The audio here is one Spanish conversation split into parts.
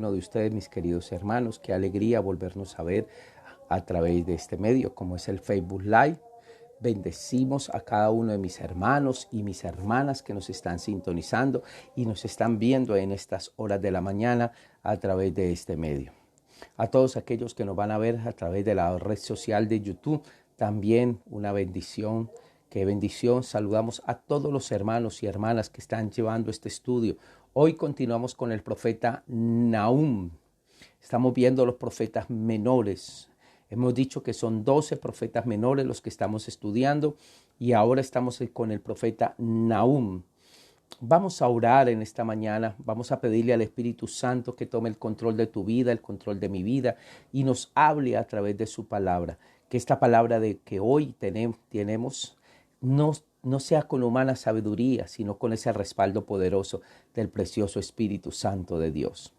Uno de ustedes, mis queridos hermanos. Qué alegría volvernos a ver a través de este medio, como es el Facebook Live. Bendecimos a cada uno de mis hermanos y mis hermanas que nos están sintonizando y nos están viendo en estas horas de la mañana a través de este medio. A todos aquellos que nos van a ver a través de la red social de YouTube, también una bendición. Qué bendición. Saludamos a todos los hermanos y hermanas que están llevando este estudio. Hoy continuamos con el profeta Nahum. Estamos viendo los profetas menores. Hemos dicho que son 12 profetas menores los que estamos estudiando y ahora estamos con el profeta Nahum. Vamos a orar en esta mañana, vamos a pedirle al Espíritu Santo que tome el control de tu vida, el control de mi vida y nos hable a través de su palabra. Que esta palabra de que hoy tenemos no sea con humana sabiduría, sino con ese respaldo poderoso del precioso Espíritu Santo de Dios.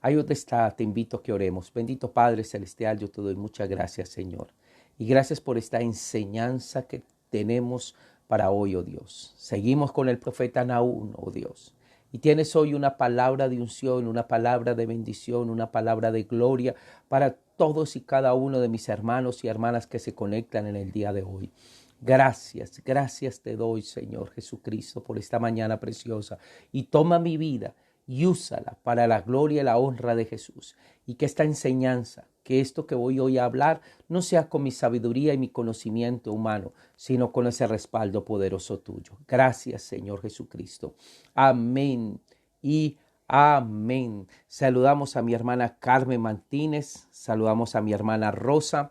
Ahí donde está, te invito a que oremos. Bendito Padre Celestial, yo te doy muchas gracias, Señor. Y gracias por esta enseñanza que tenemos para hoy, oh Dios. Seguimos con el profeta Nahum, oh Dios. Y tienes hoy una palabra de unción, una palabra de bendición, una palabra de gloria para todos y cada uno de mis hermanos y hermanas que se conectan en el día de hoy. Gracias te doy, Señor Jesucristo, por esta mañana preciosa. Y toma mi vida y úsala para la gloria y la honra de Jesús. Y que esta enseñanza, que esto que voy hoy a hablar, no sea con mi sabiduría y mi conocimiento humano, sino con ese respaldo poderoso tuyo. Gracias, Señor Jesucristo. Amén y amén. Saludamos a mi hermana Carmen Martínez, saludamos a mi hermana Rosa,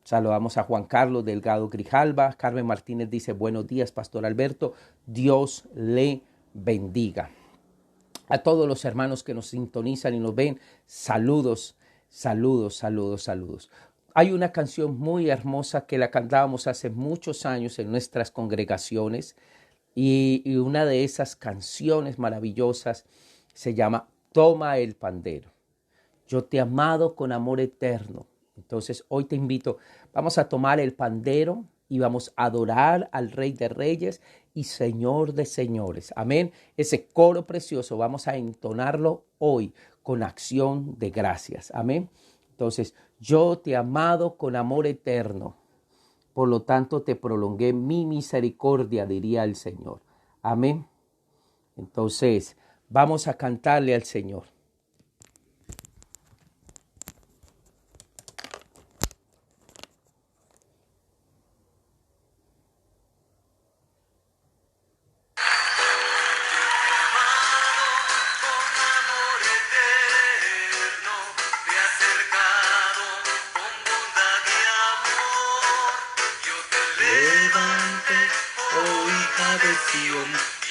saludamos a Juan Carlos Delgado Grijalva. Carmen Martínez dice: buenos días, Pastor Alberto, Dios le bendiga. A todos los hermanos que nos sintonizan y nos ven, saludos. Hay una canción muy hermosa que la cantábamos hace muchos años en nuestras congregaciones y una de esas canciones maravillosas se llama Toma el pandero. Yo te he amado con amor eterno. Entonces hoy te invito, vamos a tomar el pandero y vamos a adorar al Rey de Reyes y Señor de Señores. Amén. Ese coro precioso vamos a entonarlo hoy con acción de gracias. Amén. Entonces, yo te he amado con amor eterno. Por lo tanto, te prolongué mi misericordia, diría el Señor. Amén. Entonces, vamos a cantarle al Señor.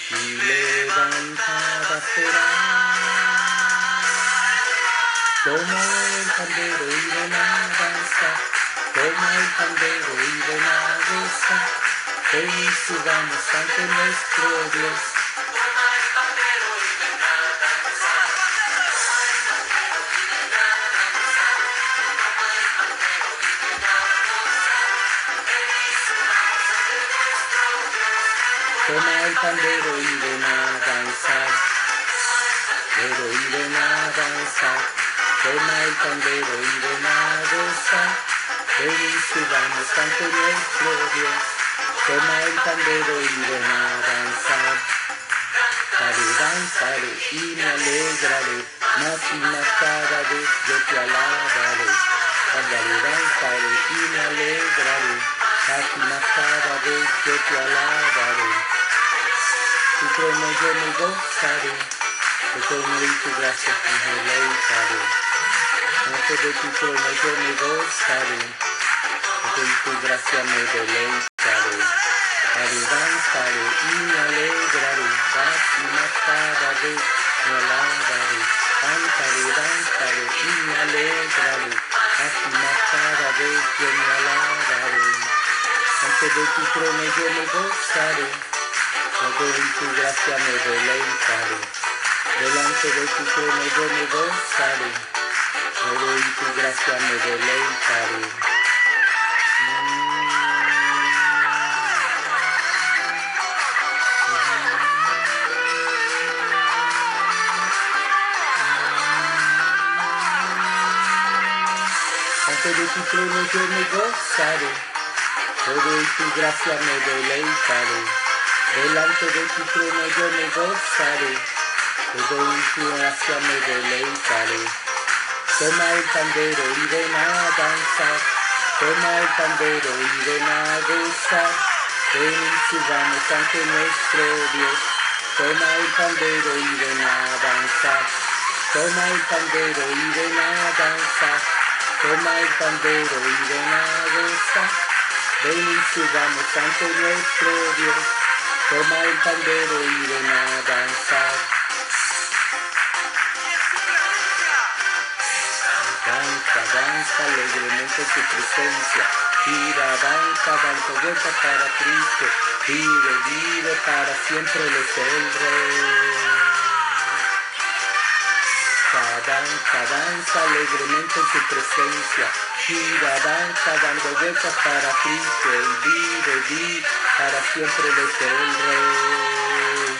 Y levantada serás. Toma el pandero y ven a danzar. Toma el pandero y ven a gozar. Ven y subamos ante nuestro Dios. Toma el pandero y ven a danzar. Toma el pandero y ven a danzar. Pero y ven a danzar. Toma el pandero y ven a gozar. Ven y subamos ante nuestro Dios. Toma el pandero y ven a danzar. Danzaré y me alegraré. Más y más cada vez yo te alabaré. Danzaré y me alegraré. Más y más cada vez yo te alabaré. Tu trono yo me gozaré, tu trono y tu gracia me deleitaré. Antes de tu trono yo me gozaré, antes de tu gracia me deleitaré. Danzaré y me alegraré, más y más cada vez me alabaré. Danzaré y me alegraré, más y más cada vez yo me alabaré. Antes de tu trono yo me gozaré, todo en tu gracia me deleitaré. Delante de tu trono yo me gozaré. Todo en tu gracia me deleitaré. Delante de tu trono yo me gozaré, todo en tu gracia me deleitaré. Delante de tu trono yo me gozaré, todo en tu gracia me deleitaré. Toma el pandero y ven a danzar, toma el pandero y ven a gozar. Ven y subamos ante nuestro Dios, toma el pandero y ven a danzar. Toma el pandero y ven a danzar, toma el pandero y ven a gozar. Ven y subamos ante nuestro Dios, toma el pandero y ven a danzar. Danza, danza alegremente en su presencia, gira, danza, dando vueltas para Cristo, vive, vive para siempre Él es el Rey. Danza, danza alegremente en su presencia, gira, danza, dando vueltas para Cristo, Él vive, vive para siempre Él es el Rey.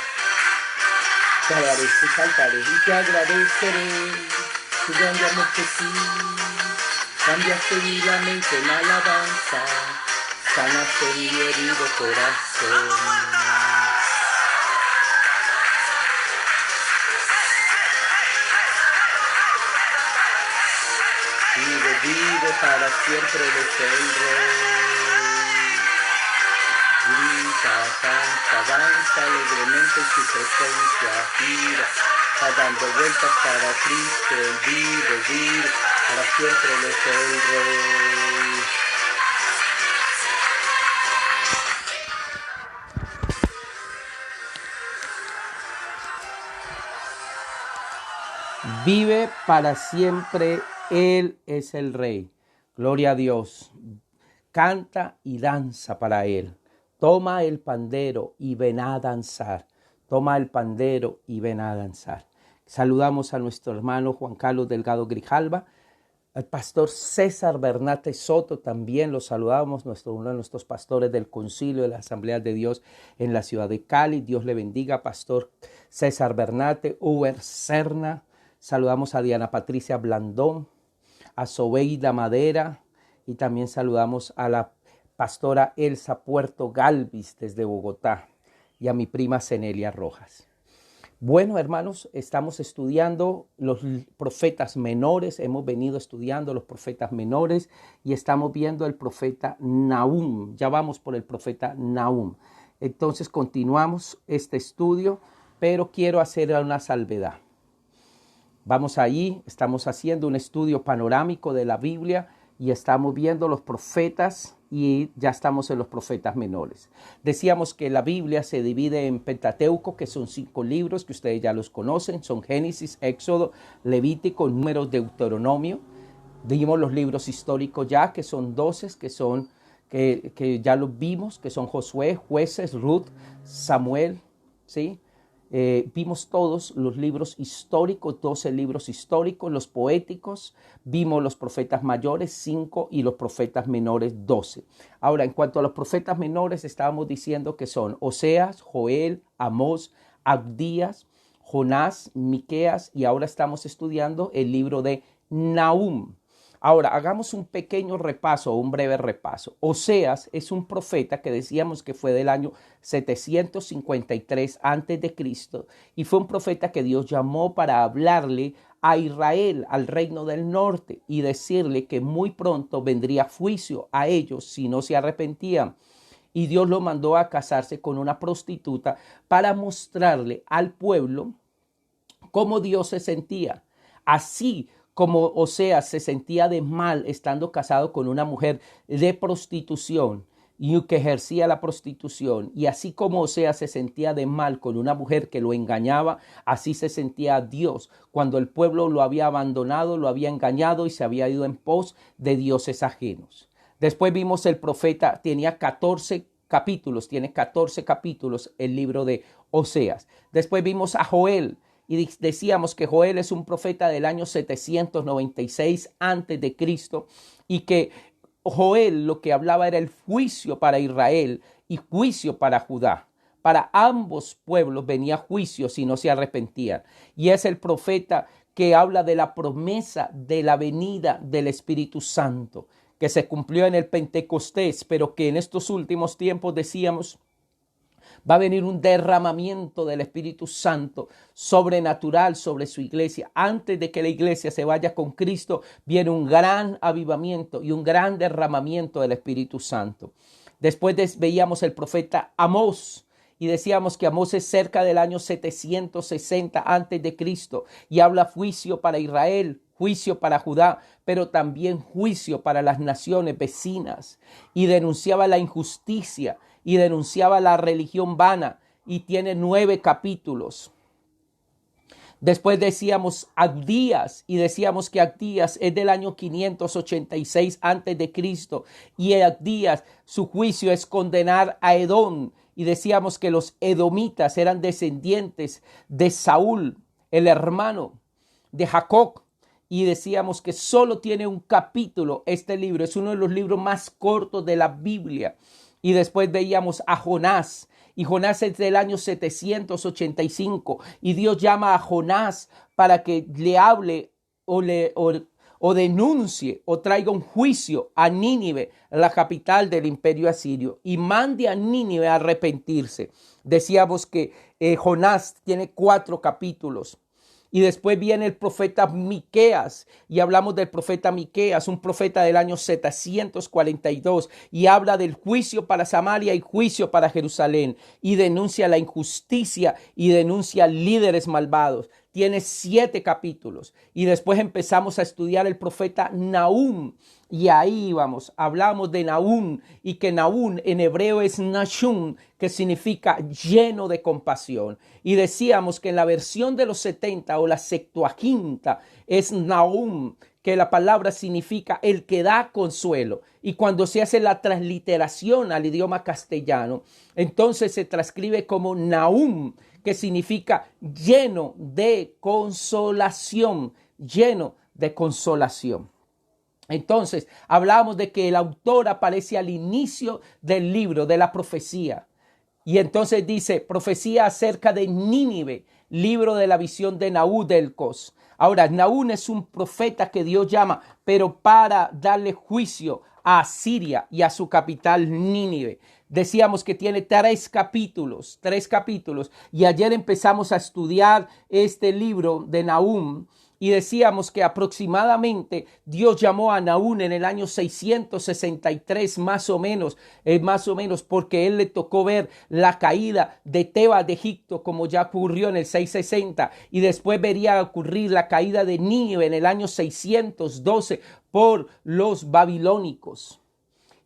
Te alabaré, te saltaré y te agradeceré. Tu grande amor que sí, cambiaste mi lamento en alabanza, sanaste mi herido corazón. Vive, vive para siempre eres el Rey. Grita, canta, danza alegremente en su presencia, gira, está dando vueltas para Cristo, Él vive, vive, para siempre Él es el Rey. Vive para siempre, Él es el Rey. Gloria a Dios. Canta y danza para Él. Toma el pandero y ven a danzar. Toma el pandero y ven a danzar. Saludamos a nuestro hermano Juan Carlos Delgado Grijalva, al pastor César Bernate Soto, también lo saludamos, uno de nuestros pastores del concilio de la Asamblea de Dios en la ciudad de Cali. Dios le bendiga, pastor César Bernate, Uber Serna. Saludamos a Diana Patricia Blandón, a Sobeida Madera y también saludamos a la pastora Elsa Puerto Galvis desde Bogotá y a mi prima Cenelia Rojas. Bueno, hermanos, estamos estudiando los profetas menores, hemos venido estudiando los profetas menores y estamos viendo el profeta Nahum, ya vamos por el profeta Nahum. Entonces continuamos este estudio, pero quiero hacer una salvedad. Vamos allí, estamos haciendo un estudio panorámico de la Biblia y estamos viendo los profetas y ya estamos en los profetas menores. Decíamos que la Biblia se divide en Pentateuco, que son 5 libros que ustedes ya los conocen, son Génesis, Éxodo, Levítico, Números, Deuteronomio. Dimos los libros históricos ya, que son 12, que ya los vimos, que son Josué, Jueces, Ruth, Samuel, ¿sí? Vimos todos los libros históricos, 12 libros históricos, los poéticos, vimos los profetas mayores, 5, y los profetas menores, 12. Ahora, en cuanto a los profetas menores, estábamos diciendo que son Oseas, Joel, Amós, Abdías, Jonás, Miqueas, y ahora estamos estudiando el libro de Nahum. Ahora, hagamos un pequeño repaso, un breve repaso. Oseas es un profeta que decíamos que fue del año 753 a.C. y fue un profeta que Dios llamó para hablarle a Israel, al reino del norte, y decirle que muy pronto vendría juicio a ellos si no se arrepentían. Y Dios lo mandó a casarse con una prostituta para mostrarle al pueblo cómo Dios se sentía. Así como Oseas se sentía de mal estando casado con una mujer de prostitución y que ejercía la prostitución, y así como Oseas se sentía de mal con una mujer que lo engañaba, así se sentía Dios cuando el pueblo lo había abandonado, lo había engañado y se había ido en pos de dioses ajenos. Después vimos el profeta, tenía 14 capítulos, tiene 14 capítulos el libro de Oseas. Después vimos a Joel. Y decíamos que Joel es un profeta del año 796 a.C. y que Joel lo que hablaba era el juicio para Israel y juicio para Judá. Para ambos pueblos venía juicio si no se arrepentían. Y es el profeta que habla de la promesa de la venida del Espíritu Santo, que se cumplió en el Pentecostés, pero que en estos últimos tiempos decíamos va a venir un derramamiento del Espíritu Santo sobrenatural sobre su iglesia. Antes de que la iglesia se vaya con Cristo, viene un gran avivamiento y un gran derramamiento del Espíritu Santo. Después veíamos el profeta Amós y decíamos que Amós es cerca del año 760 antes de Cristo y habla juicio para Israel, juicio para Judá, pero también juicio para las naciones vecinas, y denunciaba la injusticia y denunciaba la religión vana, y tiene 9 capítulos. Después decíamos Abdías, y decíamos que Abdías es del año 586 antes de Cristo, y Abdías, su juicio es condenar a Edom, y decíamos que los edomitas eran descendientes de Saúl, el hermano de Jacob, y decíamos que solo tiene un capítulo. Este libro es uno de los libros más cortos de la Biblia. Y después veíamos a Jonás, y Jonás es del año 785, y Dios llama a Jonás para que le hable o denuncie o traiga un juicio a Nínive, la capital del imperio asirio, y mande a Nínive a arrepentirse. Decíamos que Jonás tiene 4 capítulos. Y después viene el profeta Miqueas, y hablamos del profeta Miqueas, un profeta del año 742, y habla del juicio para Samaria y juicio para Jerusalén, y denuncia la injusticia y denuncia líderes malvados. Tiene 7 capítulos. Y después empezamos a estudiar el profeta Nahum, y ahí hablamos de Nahum, y que Nahum en hebreo es Nashum, que significa lleno de compasión. Y decíamos que en la versión de los 70 o la Septuaginta es Nahum, que la palabra significa el que da consuelo. Y cuando se hace la transliteración al idioma castellano, entonces se transcribe como Nahum, que significa lleno de consolación, lleno de consolación. Entonces, hablamos de que el autor aparece al inicio del libro, de la profecía. Y entonces dice, profecía acerca de Nínive, libro de la visión de Nahum de Elcos. Ahora, Nahum es un profeta que Dios llama, pero para darle juicio a Asiria y a su capital Nínive. Decíamos que tiene 3 capítulos, y ayer empezamos a estudiar este libro de Nahum. Y decíamos que aproximadamente Dios llamó a Nahum en el año 663, más o menos, porque él le tocó ver la caída de Tebas de Egipto, como ya ocurrió en el 660, y después vería ocurrir la caída de Nínive en el año 612 por los babilónicos.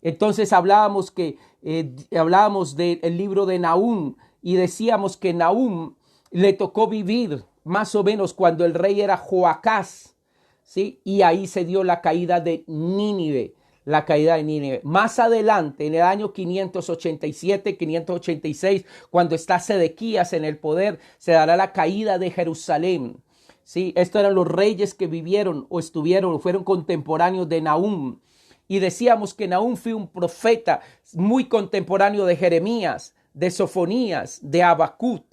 Entonces hablábamos del libro de Nahum, y decíamos que Nahum le tocó vivir más o menos cuando el rey era Joacás, ¿sí? Y ahí se dio la caída de Nínive, Más adelante, en el año 587, 586, cuando está Sedequías en el poder, se dará la caída de Jerusalén, ¿sí? Estos eran los reyes que vivieron o fueron contemporáneos de Nahum. Y decíamos que Nahum fue un profeta muy contemporáneo de Jeremías, de Sofonías, de Habacuc.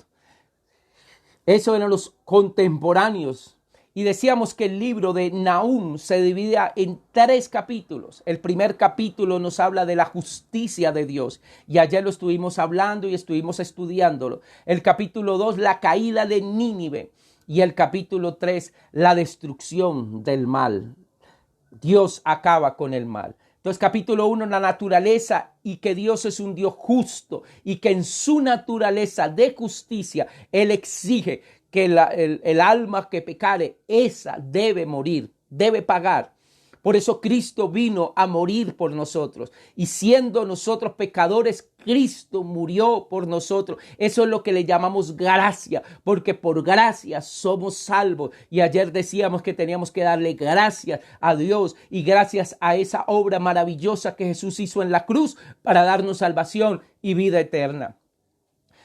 Esos eran los contemporáneos. Y decíamos que el libro de Nahum se divide en 3 capítulos. El primer capítulo nos habla de la justicia de Dios. Y ayer lo estuvimos hablando y estuvimos estudiándolo. El capítulo 2, la caída de Nínive. Y el capítulo 3, la destrucción del mal. Dios acaba con el mal. Entonces, capítulo 1, la naturaleza, y que Dios es un Dios justo y que en su naturaleza de justicia Él exige que el alma que pecare, esa debe morir, debe pagar. Por eso Cristo vino a morir por nosotros, y siendo nosotros pecadores, Cristo murió por nosotros. Eso es lo que le llamamos gracia, porque por gracia somos salvos. Y ayer decíamos que teníamos que darle gracias a Dios y gracias a esa obra maravillosa que Jesús hizo en la cruz para darnos salvación y vida eterna.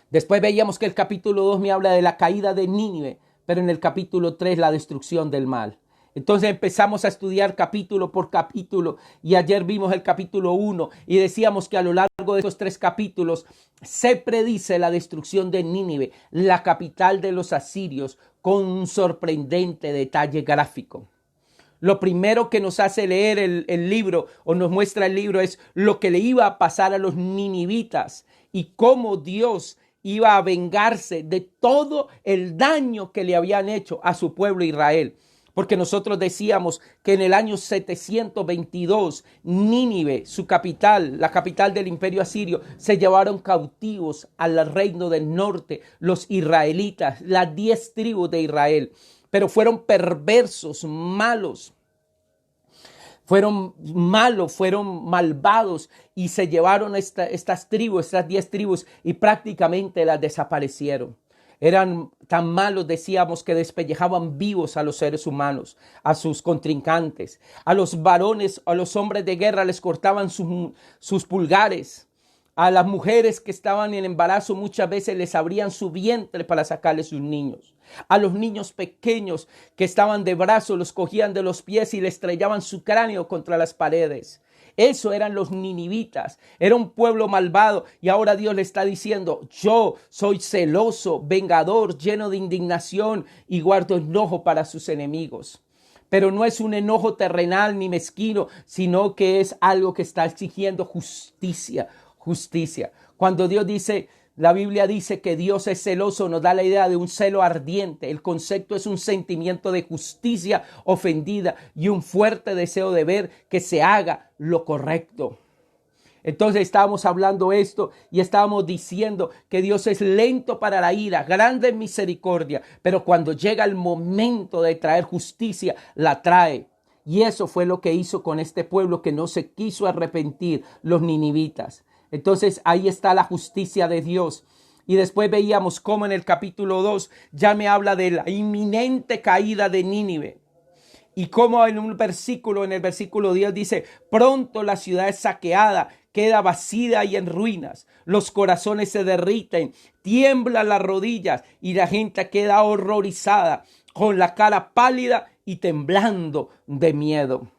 Después veíamos que el capítulo 2 me habla de la caída de Nínive, pero en el capítulo 3 la destrucción del mal. Entonces empezamos a estudiar capítulo por capítulo y ayer vimos el capítulo 1 y decíamos que a lo largo de esos 3 capítulos se predice la destrucción de Nínive, la capital de los asirios, con un sorprendente detalle gráfico. Lo primero que nos hace leer el libro o nos muestra el libro es lo que le iba a pasar a los ninivitas y cómo Dios iba a vengarse de todo el daño que le habían hecho a su pueblo Israel. Porque nosotros decíamos que en el año 722, Nínive, su capital, la capital del imperio asirio, se llevaron cautivos al reino del norte, los israelitas, las 10 tribus de Israel. Pero fueron perversos, malos. Fueron malvados y se llevaron estas 10 tribus y prácticamente las desaparecieron. Eran tan malos, decíamos, que despellejaban vivos a los seres humanos, a sus contrincantes. A los varones, a los hombres de guerra les cortaban sus pulgares. A las mujeres que estaban en embarazo muchas veces les abrían su vientre para sacarles sus niños. A los niños pequeños que estaban de brazos los cogían de los pies y les estrellaban su cráneo contra las paredes. Eso eran los ninivitas, era un pueblo malvado y ahora Dios le está diciendo, yo soy celoso, vengador, lleno de indignación y guardo enojo para sus enemigos. Pero no es un enojo terrenal ni mezquino, sino que es algo que está exigiendo justicia. Cuando Dios dice, la Biblia dice que Dios es celoso, nos da la idea de un celo ardiente. El concepto es un sentimiento de justicia ofendida y un fuerte deseo de ver que se haga lo correcto. Entonces estábamos hablando esto y estábamos diciendo que Dios es lento para la ira, grande en misericordia, pero cuando llega el momento de traer justicia, la trae. Y eso fue lo que hizo con este pueblo que no se quiso arrepentir, los ninivitas. Entonces ahí está la justicia de Dios. Y después veíamos cómo en el capítulo 2 ya me habla de la inminente caída de Nínive. Y cómo en el versículo 10 dice, pronto la ciudad es saqueada, queda vacía y en ruinas. Los corazones se derriten, tiemblan las rodillas y la gente queda horrorizada, con la cara pálida y temblando de miedo.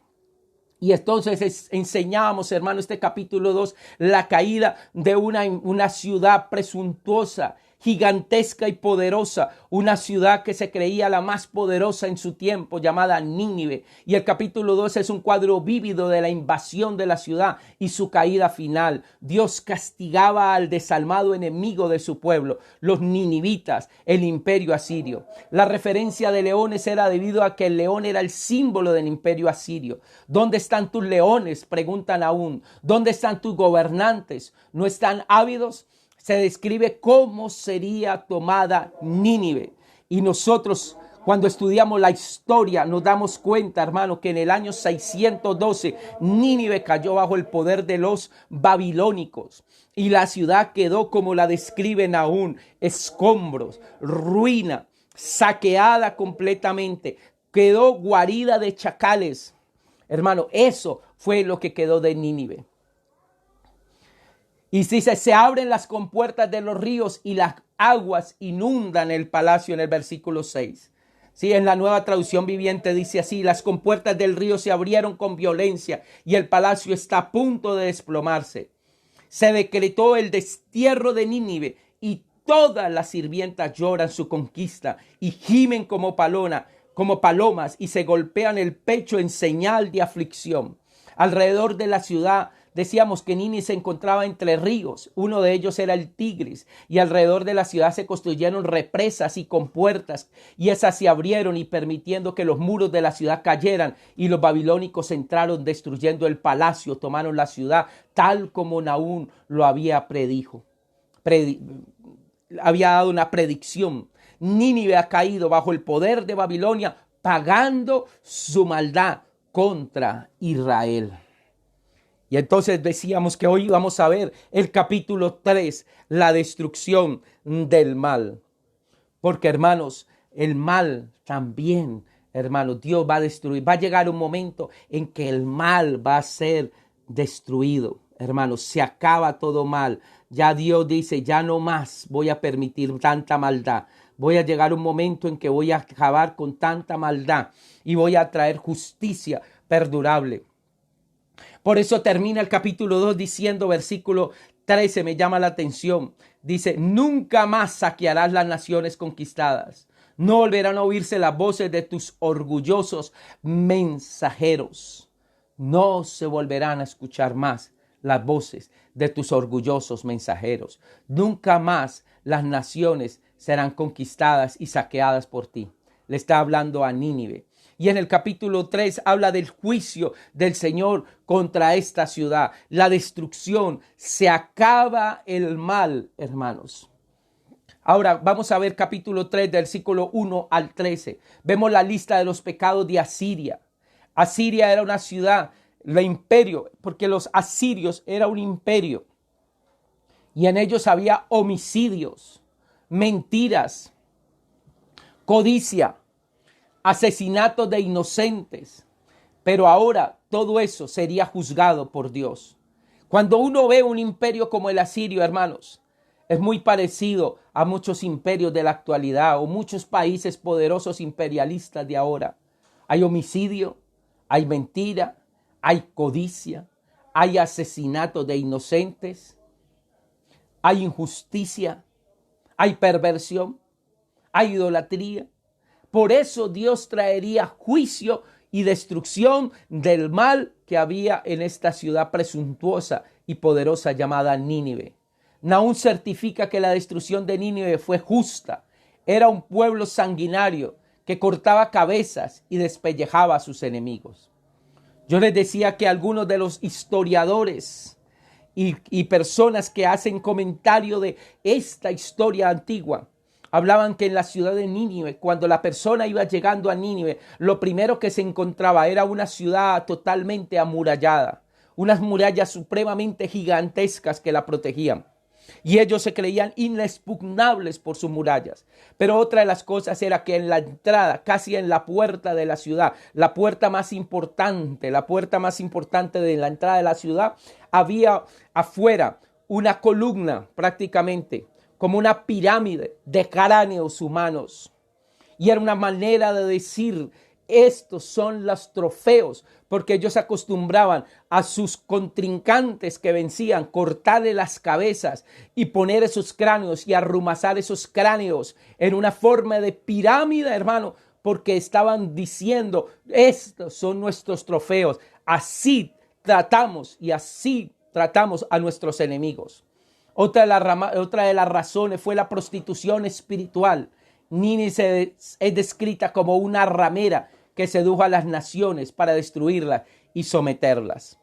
Y entonces enseñábamos, hermano, este capítulo 2, la caída de una ciudad presuntuosa, gigantesca y poderosa, una ciudad que se creía la más poderosa en su tiempo, llamada Nínive. Y el capítulo 2 es un cuadro vívido de la invasión de la ciudad y su caída final. Dios castigaba al desalmado enemigo de su pueblo, los ninivitas, el imperio asirio. La referencia de leones era debido a que el león era el símbolo del imperio asirio. ¿Dónde están tus leones?, preguntan aún. ¿Dónde están tus gobernantes? ¿No están ávidos? Se describe cómo sería tomada Nínive. Y nosotros, cuando estudiamos la historia, nos damos cuenta, hermano, que en el año 612, Nínive cayó bajo el poder de los babilónicos. Y la ciudad quedó como la describen aún, escombros, ruina, saqueada completamente. Quedó guarida de chacales. Hermano, eso fue lo que quedó de Nínive. Y dice, se abren las compuertas de los ríos y las aguas inundan el palacio en el versículo 6. Sí, en la Nueva Traducción Viviente dice así, las compuertas del río se abrieron con violencia y el palacio está a punto de desplomarse. Se decretó el destierro de Nínive y todas las sirvientas lloran su conquista y gimen como palomas y se golpean el pecho en señal de aflicción. Alrededor de la ciudad decíamos que Nínive se encontraba entre ríos, uno de ellos era el Tigris, y alrededor de la ciudad se construyeron represas y compuertas, y esas se abrieron y permitiendo que los muros de la ciudad cayeran, y los babilónicos entraron destruyendo el palacio, tomaron la ciudad, tal como Nahum lo había había dado una predicción. Nínive ha caído bajo el poder de Babilonia, pagando su maldad contra Israel. Y entonces decíamos que hoy vamos a ver el capítulo 3, la destrucción del mal. Porque, hermanos, el mal también, hermanos, Dios va a destruir. Va a llegar un momento en que el mal va a ser destruido. Hermanos, se acaba todo mal. Ya Dios dice, ya no más voy a permitir tanta maldad. Voy a llegar un momento en que voy a acabar con tanta maldad y voy a traer justicia perdurable. Por eso termina el capítulo 2 diciendo, versículo 13, me llama la atención. Dice, nunca más saquearás las naciones conquistadas. No volverán a oírse las voces de tus orgullosos mensajeros. No se volverán a escuchar más las voces de tus orgullosos mensajeros. Nunca más las naciones serán conquistadas y saqueadas por ti. Le está hablando a Nínive. Y en el capítulo 3 habla del juicio del Señor contra esta ciudad. La destrucción. Se acaba el mal, hermanos. Ahora vamos a ver capítulo 3, versículo 1 al 13. Vemos la lista de los pecados de Asiria. Asiria era una ciudad, el imperio, porque los asirios era un imperio. Y en ellos había homicidios, mentiras, codicia, asesinatos de inocentes. Pero ahora todo eso sería juzgado por Dios. Cuando uno ve un imperio como el asirio, hermanos, es muy parecido a muchos imperios de la actualidad o muchos países poderosos imperialistas de ahora. Hay homicidio, hay mentira, hay codicia, hay asesinato de inocentes, hay injusticia, hay perversión, hay idolatría. Por eso Dios traería juicio y destrucción del mal que había en esta ciudad presuntuosa y poderosa llamada Nínive. Nahum certifica que la destrucción de Nínive fue justa. Era un pueblo sanguinario que cortaba cabezas y despellejaba a sus enemigos. Yo les decía que algunos de los historiadores y personas que hacen comentario de esta historia antigua hablaban que en la ciudad de Nínive, cuando la persona iba llegando a Nínive, lo primero que se encontraba era una ciudad totalmente amurallada, unas murallas supremamente gigantescas que la protegían. Y ellos se creían inexpugnables por sus murallas. Pero otra de las cosas era que en la entrada, casi en la puerta de la ciudad, la puerta más importante de la entrada de la ciudad, había afuera una columna prácticamente, como una pirámide de cráneos humanos. Y era una manera de decir, estos son los trofeos, porque ellos acostumbraban a sus contrincantes que vencían, cortarle las cabezas y poner esos cráneos y arrumazar esos cráneos en una forma de pirámide, hermano, porque estaban diciendo, estos son nuestros trofeos, así tratamos a nuestros enemigos. Otra de las razones fue la prostitución espiritual. Nínive es descrita como una ramera que sedujo a las naciones para destruirlas y someterlas.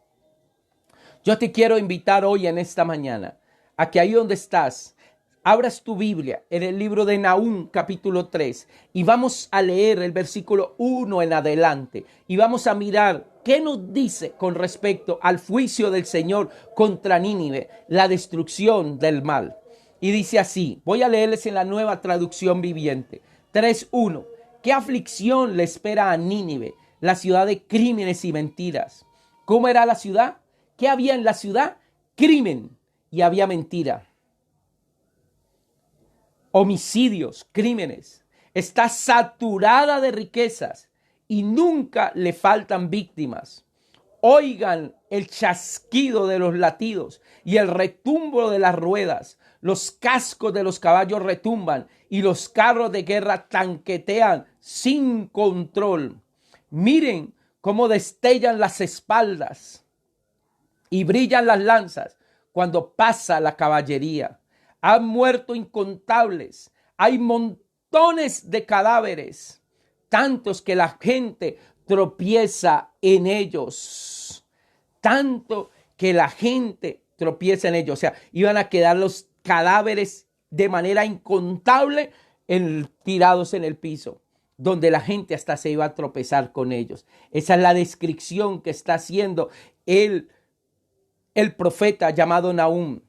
Yo te quiero invitar hoy en esta mañana a que ahí donde estás, abras tu Biblia en el libro de Nahum capítulo 3 y vamos a leer el versículo 1 en adelante y vamos a mirar qué nos dice con respecto al juicio del Señor contra Nínive, la destrucción del mal. Y dice así, voy a leerles en la Nueva Traducción Viviente, 3:1. ¿Qué aflicción le espera a Nínive, la ciudad de crímenes y mentiras? ¿Cómo era la ciudad? ¿Qué había en la ciudad? Crimen y había mentira. Homicidios, crímenes. Está saturada de riquezas y nunca le faltan víctimas. Oigan el chasquido de los latidos y el retumbo de las ruedas. Los cascos de los caballos retumban y los carros de guerra tanquetean sin control. Miren cómo destellan las espaldas y brillan las lanzas cuando pasa la caballería. Han muerto incontables. Hay montones de cadáveres, tantos que la gente tropieza en ellos. Tanto que la gente tropieza en ellos. O sea, iban a quedar los cadáveres de manera incontable tirados en el piso, donde la gente hasta se iba a tropezar con ellos. Esa es la descripción que está haciendo el profeta llamado Nahum.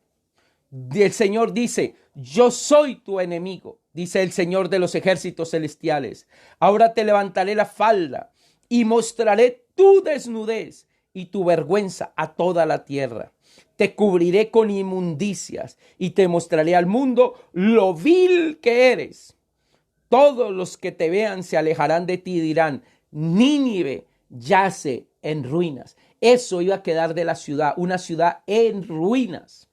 El Señor dice, yo soy tu enemigo, dice el Señor de los ejércitos celestiales. Ahora te levantaré la falda y mostraré tu desnudez y tu vergüenza a toda la tierra. Te cubriré con inmundicias y te mostraré al mundo lo vil que eres. Todos los que te vean se alejarán de ti y dirán, Nínive yace en ruinas. Eso iba a quedar de la ciudad, una ciudad en ruinas.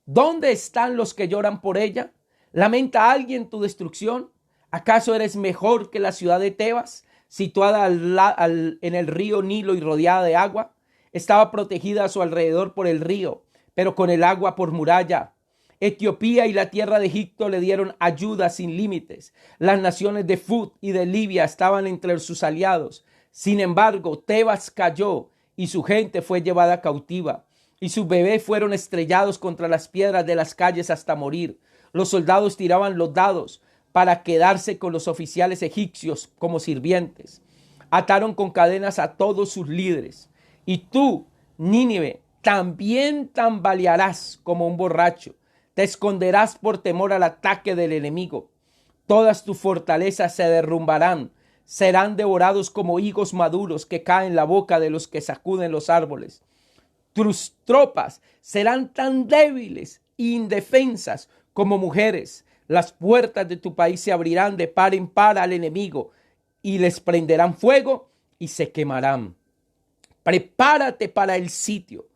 ¿Dónde están los que lloran por ella? ¿Lamenta alguien tu destrucción? ¿Acaso eres mejor que la ciudad de Tebas, situada en el río Nilo y rodeada de agua? Estaba protegida a su alrededor por el río, pero con el agua por muralla. Etiopía y la tierra de Egipto le dieron ayuda sin límites. Las naciones de Fut y de Libia estaban entre sus aliados. Sin embargo, Tebas cayó y su gente fue llevada cautiva, y sus bebés fueron estrellados contra las piedras de las calles hasta morir. Los soldados tiraban los dados para quedarse con los oficiales egipcios como sirvientes. Ataron con cadenas a todos sus líderes. Y tú, Nínive, también tambalearás como un borracho. Te esconderás por temor al ataque del enemigo. Todas tus fortalezas se derrumbarán. Serán devorados como higos maduros que caen en la boca de los que sacuden los árboles. Tus tropas serán tan débiles e indefensas como mujeres. Las puertas de tu país se abrirán de par en par al enemigo y les prenderán fuego y se quemarán. Prepárate para el sitio.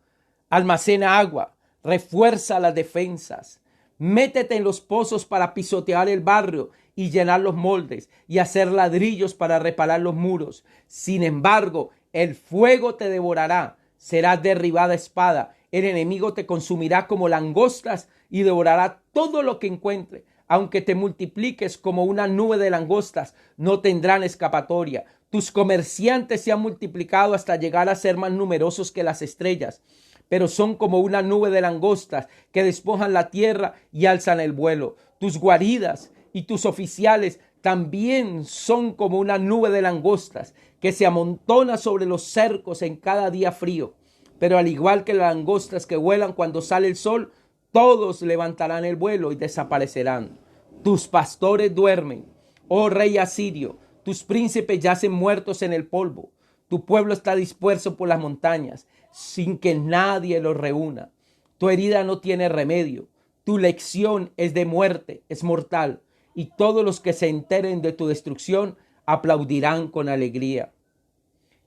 Almacena agua. Refuerza las defensas. Métete en los pozos para pisotear el barrio y llenar los moldes y hacer ladrillos para reparar los muros. Sin embargo, el fuego te devorará. Serás derribada a espada. El enemigo te consumirá como langostas y devorará todo lo que encuentre. Aunque te multipliques como una nube de langostas, no tendrán escapatoria. Tus comerciantes se han multiplicado hasta llegar a ser más numerosos que las estrellas, pero son como una nube de langostas que despojan la tierra y alzan el vuelo. Tus guaridas y tus oficiales también son como una nube de langostas que se amontona sobre los cercos en cada día frío. Pero al igual que las langostas que vuelan cuando sale el sol, todos levantarán el vuelo y desaparecerán. Tus pastores duermen, oh rey asirio, tus príncipes yacen muertos en el polvo. Tu pueblo está disperso por las montañas, sin que nadie los reúna. Tu herida no tiene remedio, tu lección es de muerte, es mortal, y todos los que se enteren de tu destrucción aplaudirán con alegría.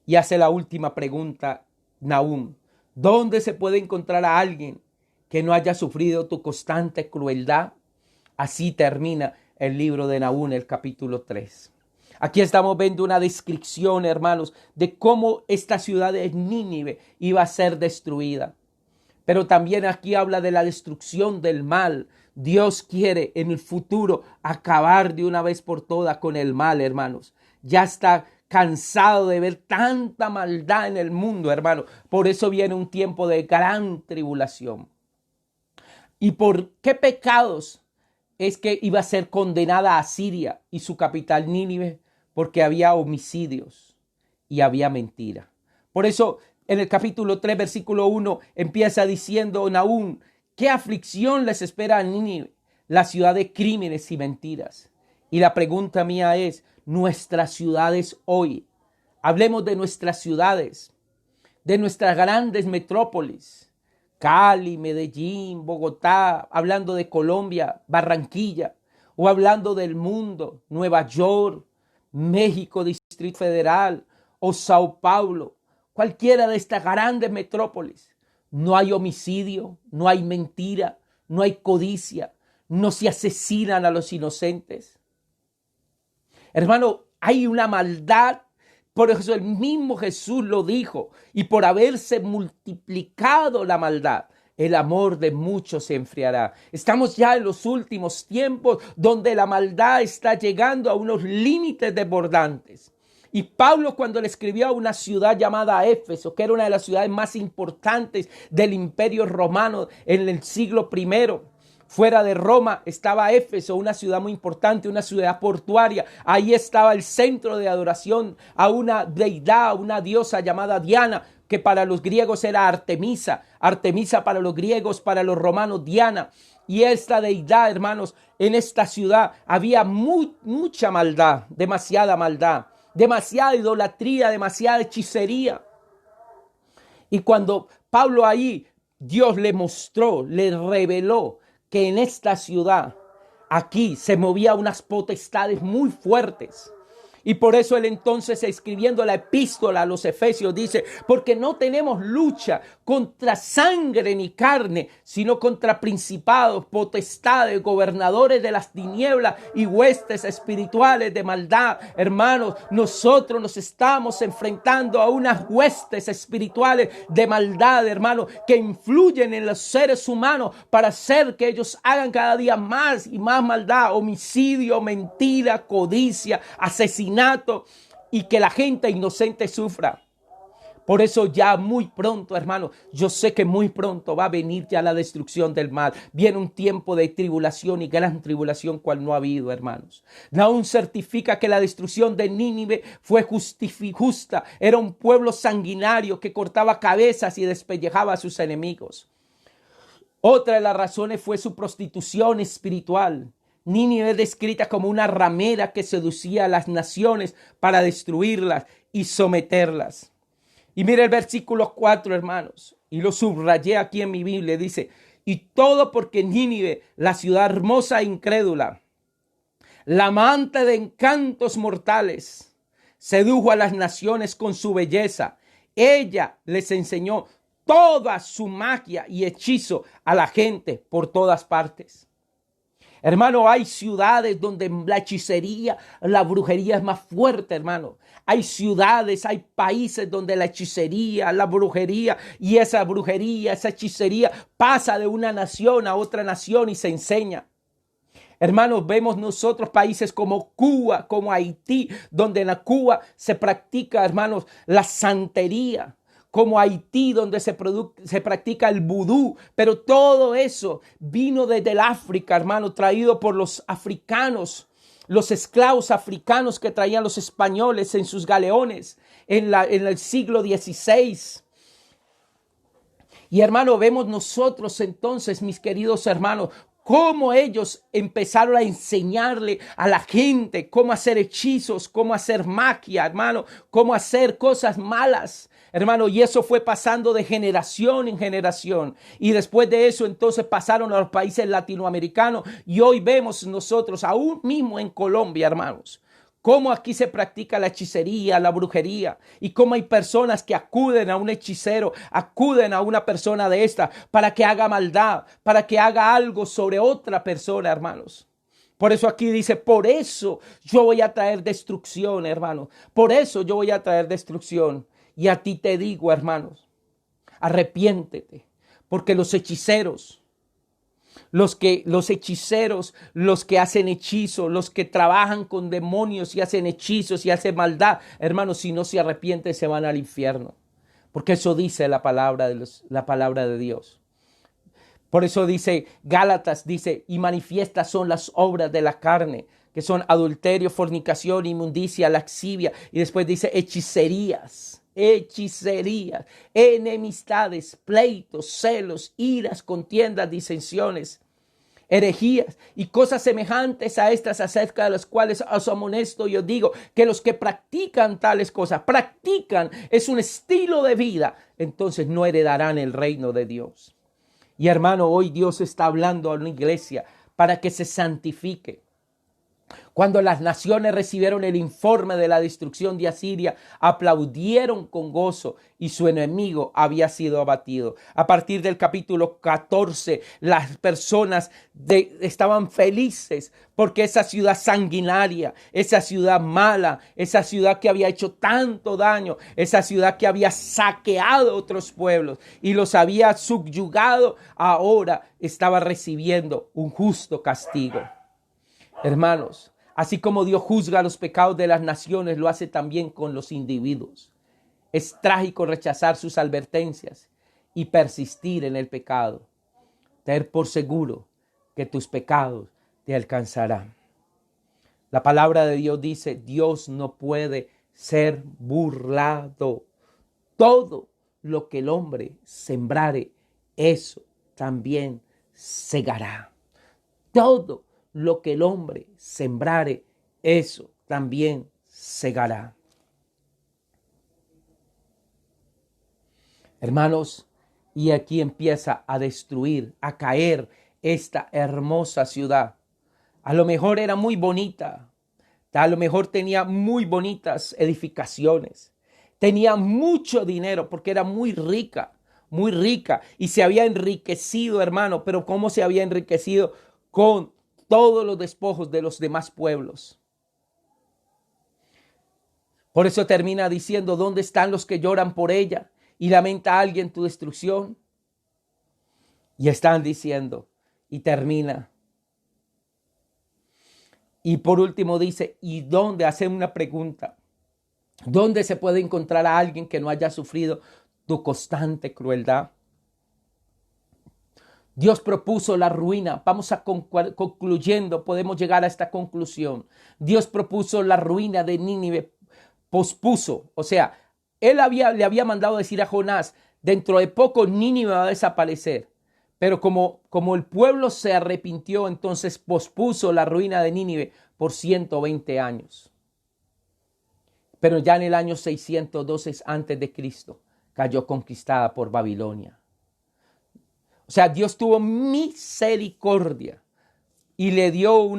Y hace la última pregunta, Nahum. ¿Dónde se puede encontrar a alguien que no haya sufrido tu constante crueldad? Así termina el libro de Nahum, el capítulo 3. Aquí estamos viendo una descripción, hermanos, de cómo esta ciudad de Nínive iba a ser destruida. Pero también aquí habla de la destrucción del mal. Dios quiere en el futuro acabar de una vez por todas con el mal, hermanos. Ya está cansado de ver tanta maldad en el mundo, hermano. Por eso viene un tiempo de gran tribulación. ¿Y por qué pecados es que iba a ser condenada a Asiria y su capital Nínive? Porque había homicidios y había mentira. Por eso en el capítulo 3, versículo 1, empieza diciendo Nahum, ¿qué aflicción les espera a Nínive, la ciudad de crímenes y mentiras? Y la pregunta mía es, nuestras ciudades hoy, hablemos de nuestras ciudades, de nuestras grandes metrópolis, Cali, Medellín, Bogotá, hablando de Colombia, Barranquilla, o hablando del mundo, Nueva York, México, Distrito Federal, o Sao Paulo, cualquiera de estas grandes metrópolis. No hay homicidio, no hay mentira, no hay codicia, no se asesinan a los inocentes. Hermano, hay una maldad, por eso el mismo Jesús lo dijo, y por haberse multiplicado la maldad, el amor de muchos se enfriará. Estamos ya en los últimos tiempos donde la maldad está llegando a unos límites desbordantes. Y Pablo, cuando le escribió a una ciudad llamada Éfeso, que era una de las ciudades más importantes del Imperio Romano en el siglo I, fuera de Roma estaba Éfeso, una ciudad muy importante, una ciudad portuaria. Ahí estaba el centro de adoración a una deidad, a una diosa llamada Diana, que para los griegos era Artemisa. Artemisa para los griegos, para los romanos Diana. Y esta deidad, hermanos, en esta ciudad había mucha maldad, demasiada idolatría, demasiada hechicería. Y cuando Pablo ahí, Dios le mostró, le reveló que en esta ciudad aquí se movía unas potestades muy fuertes. Y por eso él entonces, escribiendo la epístola a los Efesios, dice: porque no tenemos lucha contra sangre ni carne, sino contra principados, potestades, gobernadores de las tinieblas y huestes espirituales de maldad. Hermanos, nosotros nos estamos enfrentando a unas huestes espirituales de maldad, hermanos, que influyen en los seres humanos para hacer que ellos hagan cada día más y más maldad: homicidio, mentira, codicia, asesinato, y que la gente inocente sufra. Por eso ya muy pronto, hermano, yo sé que muy pronto va a venir ya la destrucción del mal. Viene un tiempo de tribulación y gran tribulación cual no ha habido, hermanos. Nahum certifica que la destrucción de Nínive fue justa. Era un pueblo sanguinario que cortaba cabezas y despellejaba a sus enemigos. Otra de las razones fue su prostitución espiritual. Nínive es descrita como una ramera que seducía a las naciones para destruirlas y someterlas. Y mire el versículo 4, hermanos, y lo subrayé aquí en mi Biblia, dice: y todo porque Nínive, la ciudad hermosa e incrédula, la amante de encantos mortales, sedujo a las naciones con su belleza. Ella les enseñó toda su magia y hechizo a la gente por todas partes. Hermano, hay ciudades donde la hechicería, la brujería es más fuerte, hermano. Hay ciudades, hay países donde la hechicería, la brujería y esa brujería, esa hechicería pasa de una nación a otra nación y se enseña. Hermanos, vemos nosotros países como Cuba, como Haití, donde en la Cuba se practica, hermanos, la santería. Como Haití, donde se practica el vudú. Pero todo eso vino desde el África, hermano, traído por los africanos, los esclavos africanos que traían los españoles en sus galeones en el siglo XVI. Y hermano, vemos nosotros entonces, mis queridos hermanos, cómo ellos empezaron a enseñarle a la gente cómo hacer hechizos, cómo hacer magia, hermano, cómo hacer cosas malas. Hermano, y eso fue pasando de generación en generación. Y después de eso, entonces pasaron a los países latinoamericanos. Y hoy vemos nosotros, aún mismo en Colombia, hermanos, cómo aquí se practica la hechicería, la brujería. Y cómo hay personas que acuden a un hechicero, acuden a una persona de esta para que haga maldad, para que haga algo sobre otra persona, hermanos. Por eso aquí dice: por eso yo voy a traer destrucción, hermanos. Por eso yo voy a traer destrucción. Y a ti te digo, hermanos, arrepiéntete, porque los hechiceros, los que hacen hechizos, los que trabajan con demonios y hacen hechizos y hacen maldad, hermanos, si no se arrepienten se van al infierno, porque eso dice la palabra de Dios. Por eso dice Gálatas, dice: y manifiestas son las obras de la carne, que son adulterio, fornicación, inmundicia, laxivia, y después dice hechicerías, enemistades, pleitos, celos, iras, contiendas, disensiones, herejías y cosas semejantes a estas, acerca de las cuales os amonesto y os digo que los que practican tales cosas, es un estilo de vida, entonces no heredarán el reino de Dios. Y hermano, hoy Dios está hablando a una iglesia para que se santifique. Cuando las naciones recibieron el informe de la destrucción de Asiria, aplaudieron con gozo y su enemigo había sido abatido. A partir del capítulo 14, las personas estaban felices porque esa ciudad sanguinaria, esa ciudad mala, esa ciudad que había hecho tanto daño, esa ciudad que había saqueado otros pueblos y los había subyugado, ahora estaba recibiendo un justo castigo. Hermanos, así como Dios juzga los pecados de las naciones, lo hace también con los individuos. Es trágico rechazar sus advertencias y persistir en el pecado. Ten por seguro que tus pecados te alcanzarán. La palabra de Dios dice: Dios no puede ser burlado. Todo lo que el hombre sembrare, eso también segará. Todo lo que el hombre sembrare, eso también segará. Hermanos, y aquí empieza a destruir, a caer esta hermosa ciudad. A lo mejor era muy bonita, a lo mejor tenía muy bonitas edificaciones, tenía mucho dinero porque era muy rica y se había enriquecido, hermano, pero ¿cómo se había enriquecido? Con todos los despojos de los demás pueblos. Por eso termina diciendo, ¿dónde están los que lloran por ella? Y lamenta a alguien tu destrucción. Y están diciendo, y termina. Y por último dice, ¿y dónde? Hace una pregunta. ¿Dónde se puede encontrar a alguien que no haya sufrido tu constante crueldad? Dios propuso la ruina. Vamos a concluyendo, podemos llegar a esta conclusión. Dios propuso la ruina de Nínive, pospuso. O sea, le había mandado decir a Jonás, dentro de poco Nínive va a desaparecer. Pero como el pueblo se arrepintió, entonces pospuso la ruina de Nínive por 120 años. Pero ya en el año 612 antes de Cristo cayó conquistada por Babilonia. O sea, Dios tuvo misericordia y le dio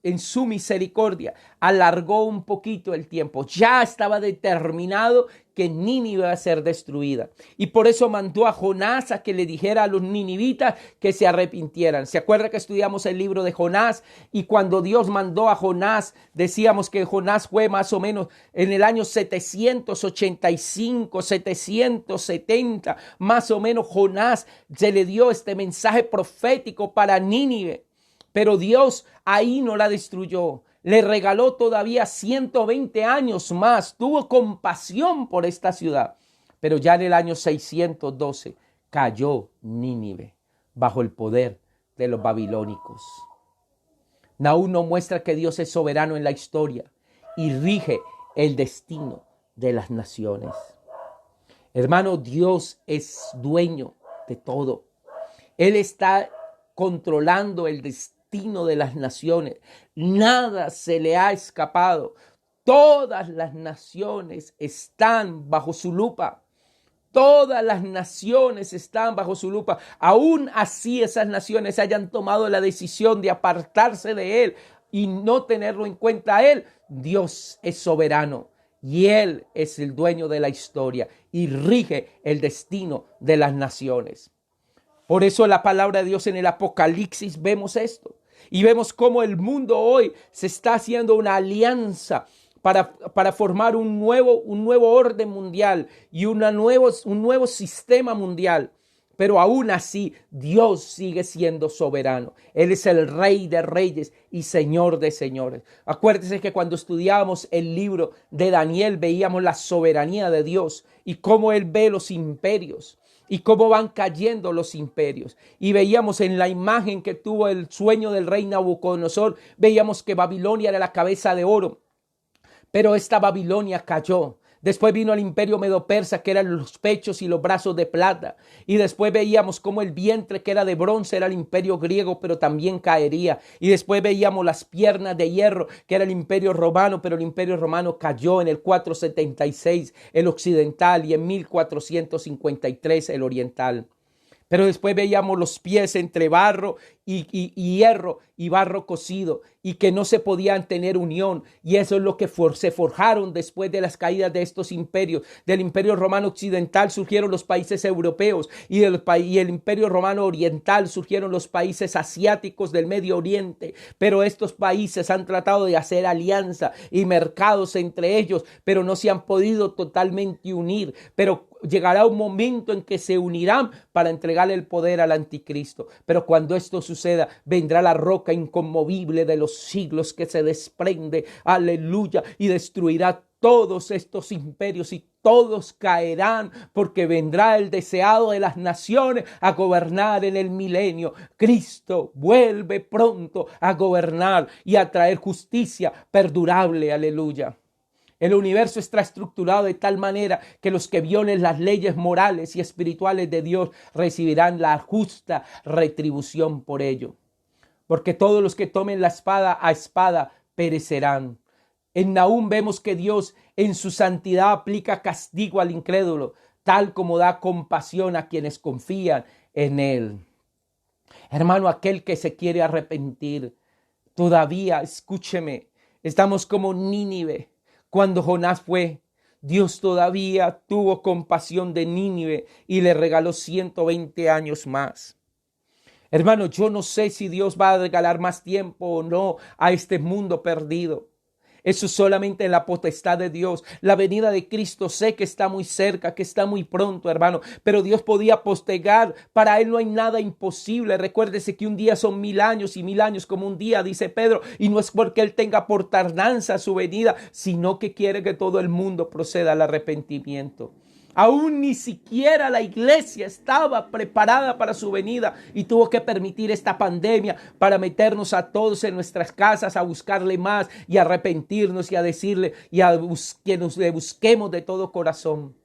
en su misericordia, alargó un poquito el tiempo. Ya estaba determinado que Nínive iba a ser destruida. Y por eso mandó a Jonás a que le dijera a los ninivitas que se arrepintieran. ¿Se acuerda que estudiamos el libro de Jonás? Y cuando Dios mandó a Jonás, decíamos que Jonás fue más o menos en el año 785, 770, más o menos Jonás se le dio este mensaje profético para Nínive. Pero Dios ahí no la destruyó. Le regaló todavía 120 años más. Tuvo compasión por esta ciudad. Pero ya en el año 612 cayó Nínive bajo el poder de los babilónicos. Nahum nos muestra que Dios es soberano en la historia y rige el destino de las naciones. Hermano, Dios es dueño de todo. Él está controlando el destino de las naciones. Nada se le ha escapado. Todas las naciones están bajo su lupa. Todas las naciones están bajo su lupa. Aún así esas naciones hayan tomado la decisión de apartarse de Él y no tenerlo en cuenta a Él. Dios es soberano y Él es el dueño de la historia y rige el destino de las naciones. Por eso en la palabra de Dios en el Apocalipsis vemos esto. Y vemos cómo el mundo hoy se está haciendo una alianza para formar un nuevo orden mundial y un nuevo sistema mundial. Pero aún así, Dios sigue siendo soberano. Él es el Rey de reyes y Señor de señores. Acuérdense que cuando estudiábamos el libro de Daniel, veíamos la soberanía de Dios y cómo Él ve los imperios. Y cómo van cayendo los imperios. Y veíamos en la imagen que tuvo el sueño del rey Nabucodonosor, veíamos que Babilonia era la cabeza de oro. Pero esta Babilonia cayó. Después vino el imperio medo-persa, que eran los pechos y los brazos de plata. Y después veíamos cómo el vientre, que era de bronce, era el imperio griego, pero también caería. Y después veíamos las piernas de hierro, que era el imperio romano, pero el imperio romano cayó en el 476, el occidental, y en 1453 el oriental. Pero después veíamos los pies entre barro y hierro y barro cocido y que no se podían tener unión. Y eso es lo que se forjaron después de las caídas de estos imperios. Del imperio romano occidental surgieron los países europeos y el imperio romano oriental surgieron los países asiáticos del Medio Oriente. Pero estos países han tratado de hacer alianza y mercados entre ellos, pero no se han podido totalmente unir. Pero llegará un momento en que se unirán para entregarle el poder al anticristo. Pero cuando esto suceda, vendrá la roca inconmovible de los siglos que se desprende, aleluya, y destruirá todos estos imperios y todos caerán, porque vendrá el deseado de las naciones a gobernar en el milenio. Cristo vuelve pronto a gobernar y a traer justicia perdurable, aleluya. El universo está estructurado de tal manera que los que violen las leyes morales y espirituales de Dios recibirán la justa retribución por ello. Porque todos los que tomen la espada a espada perecerán. En Nahum vemos que Dios en su santidad aplica castigo al incrédulo, tal como da compasión a quienes confían en Él. Hermano, aquel que se quiere arrepentir, Todavía, escúcheme, estamos como Nínive. Cuando Jonás fue, Dios todavía tuvo compasión de Nínive y le regaló 120 años más. Hermano, yo no sé si Dios va a regalar más tiempo o no a este mundo perdido. Eso es solamente en la potestad de Dios. La venida de Cristo sé que está muy cerca, que está muy pronto, hermano. Pero Dios podía postergar. Para Él no hay nada imposible. Recuérdese que un día son 1000 años y 1000 años como un día, dice Pedro. Y no es porque Él tenga por tardanza su venida, sino que quiere que todo el mundo proceda al arrepentimiento. Aún ni siquiera la iglesia estaba preparada para su venida y tuvo que permitir esta pandemia para meternos a todos en nuestras casas a buscarle más y a arrepentirnos y a decirle y que nos le busquemos de todo corazón.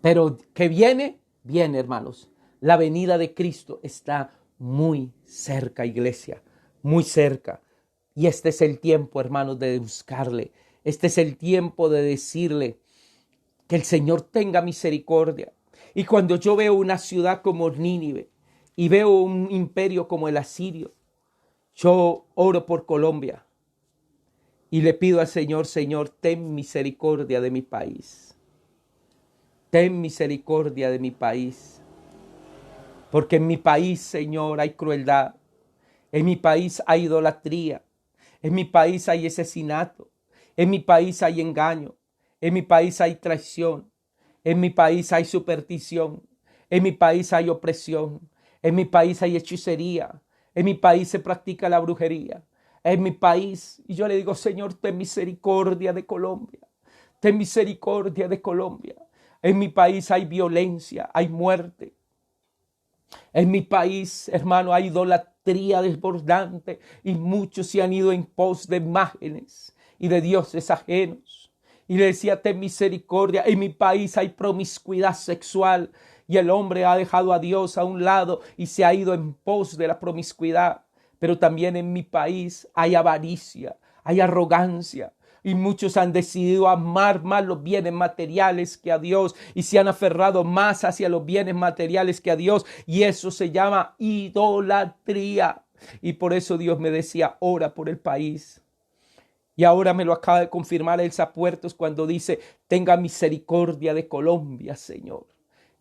Pero que viene, viene, hermanos. La venida de Cristo está muy cerca, iglesia, muy cerca. Y este es el tiempo, hermanos, de buscarle. Este es el tiempo de decirle que el Señor tenga misericordia. Y cuando yo veo una ciudad como Nínive y veo un imperio como el asirio, yo oro por Colombia y le pido al Señor, Señor, ten misericordia de mi país. Ten misericordia de mi país. Porque en mi país, Señor, hay crueldad. En mi país hay idolatría. En mi país hay asesinato. En mi país hay engaño. En mi país hay traición. En mi país hay superstición. En mi país hay opresión. En mi país hay hechicería. En mi país se practica la brujería. En mi país, y yo le digo, Señor, ten misericordia de Colombia. Ten misericordia de Colombia. En mi país hay violencia, hay muerte. En mi país, hermano, hay idolatría desbordante y muchos se han ido en pos de imágenes y de dioses ajenos. Y le decía, ten misericordia. En mi país hay promiscuidad sexual y el hombre ha dejado a Dios a un lado y se ha ido en pos de la promiscuidad. Pero también en mi país hay avaricia, hay arrogancia. Y muchos han decidido amar más los bienes materiales que a Dios y se han aferrado más hacia los bienes materiales que a Dios. Y eso se llama idolatría. Y por eso Dios me decía, ora por el país. Y ahora me lo acaba de confirmar Elsa Puertos cuando dice, tenga misericordia de Colombia, Señor.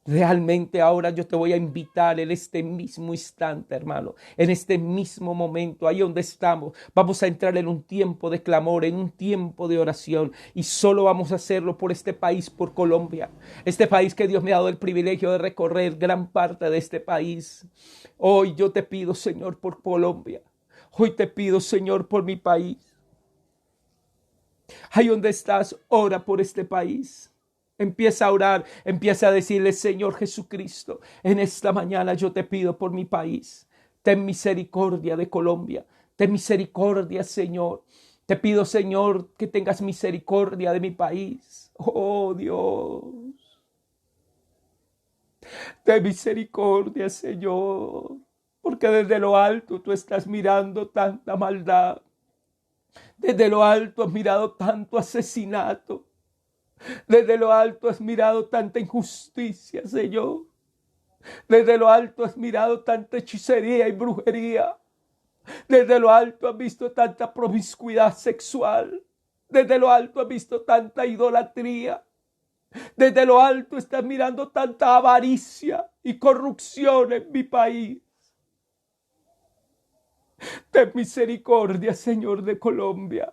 Realmente ahora yo te voy a invitar en este mismo instante, hermano, en este mismo momento, ahí donde estamos, vamos a entrar en un tiempo de clamor, en un tiempo de oración y solo vamos a hacerlo por este país, por Colombia, este país que Dios me ha dado el privilegio de recorrer gran parte de este país. Hoy yo te pido, Señor, por Colombia, hoy te pido, Señor, por mi país. Ahí donde estás, ora por este país. Empieza a orar, empieza a decirle, Señor Jesucristo, en esta mañana yo te pido por mi país. Ten misericordia de Colombia. Ten misericordia, Señor. Te pido, Señor, que tengas misericordia de mi país. Oh, Dios. Ten misericordia, Señor. Porque desde lo alto tú estás mirando tanta maldad. Desde lo alto has mirado tanto asesinato. Desde lo alto has mirado tanta injusticia, Señor. Desde lo alto has mirado tanta hechicería y brujería. Desde lo alto has visto tanta promiscuidad sexual. Desde lo alto has visto tanta idolatría. Desde lo alto estás mirando tanta avaricia y corrupción en mi país. Ten misericordia, Señor, de Colombia.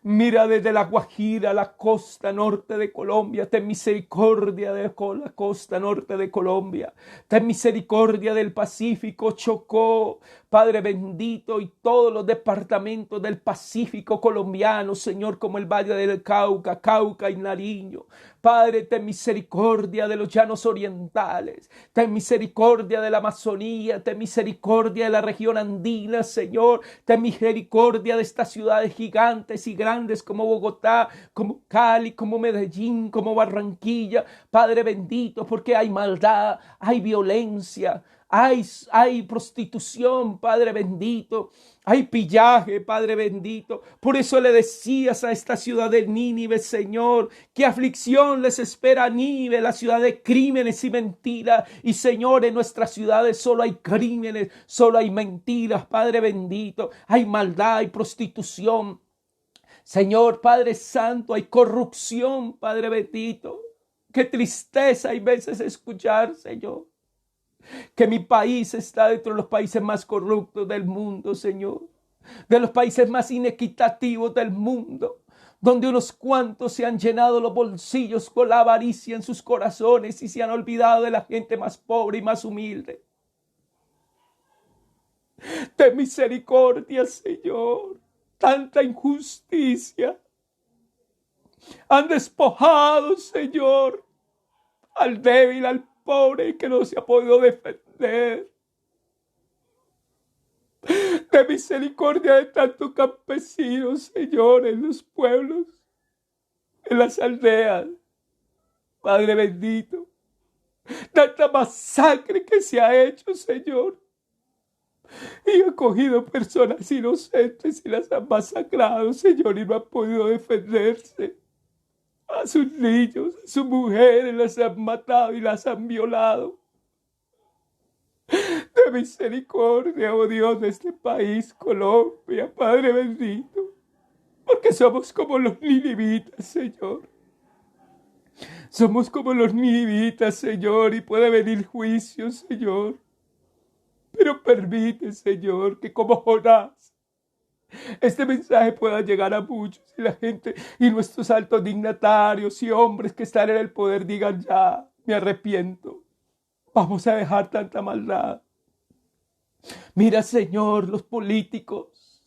Mira desde la Guajira, la costa norte de Colombia. Ten misericordia de la costa norte de Colombia. Ten misericordia del Pacífico, Chocó, Padre bendito, y todos los departamentos del Pacífico colombiano, Señor, como el Valle del Cauca, Cauca y Nariño. Padre, ten misericordia de los llanos orientales. Ten misericordia de la Amazonía. Ten misericordia de la región andina, Señor. Ten misericordia de estas ciudades gigantes y grandes como Bogotá, como Cali, como Medellín, como Barranquilla. Padre bendito, porque hay maldad, hay violencia, hay prostitución, Padre bendito. Hay pillaje, Padre bendito. Por eso le decías a esta ciudad de Nínive, Señor, qué aflicción les espera a Nínive, la ciudad de crímenes y mentiras. Y Señor, en nuestras ciudades solo hay crímenes, solo hay mentiras, Padre bendito. Hay maldad, hay prostitución. Señor, Padre Santo, hay corrupción, Padre bendito. Qué tristeza hay veces escuchar, Señor, que mi país está dentro de los países más corruptos del mundo, Señor. De los países más inequitativos del mundo, donde unos cuantos se han llenado los bolsillos con la avaricia en sus corazones y se han olvidado de la gente más pobre y más humilde. Ten misericordia, Señor. Tanta injusticia. Han despojado, Señor, al débil, al pobre que no se ha podido defender. De misericordia de tantos campesinos, Señor, en los pueblos, en las aldeas. Padre bendito, tanta masacre que se ha hecho, Señor. Y ha cogido personas inocentes y las han masacrado, Señor, y no han podido defenderse. A sus niños, a sus mujeres las han matado y las han violado. De misericordia, oh Dios, de este país, Colombia, Padre bendito, porque somos como los ninivitas, Señor. Somos como los ninivitas, Señor, y puede venir juicio, Señor. Pero permite, Señor, que como Jonás, este mensaje pueda llegar a muchos y la gente y nuestros altos dignatarios y hombres que están en el poder digan ya, me arrepiento. Vamos a dejar tanta maldad. Mira, Señor, los políticos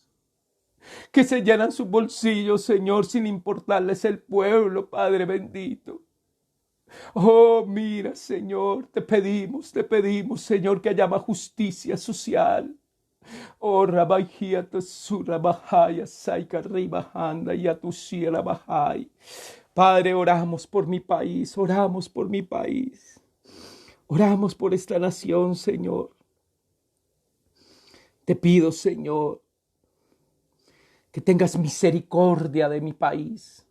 que se llenan sus bolsillos, Señor, sin importarles el pueblo, Padre bendito. Oh, mira, Señor, te pedimos, Señor, que haya más justicia social. Oh, Rabajía, Tesura, Bajaya, Saika, Ribajanda, y Atushira, Bajay. Padre, oramos por mi país, oramos por mi país. Oramos por esta nación, Señor. Te pido, Señor, que tengas misericordia de mi país.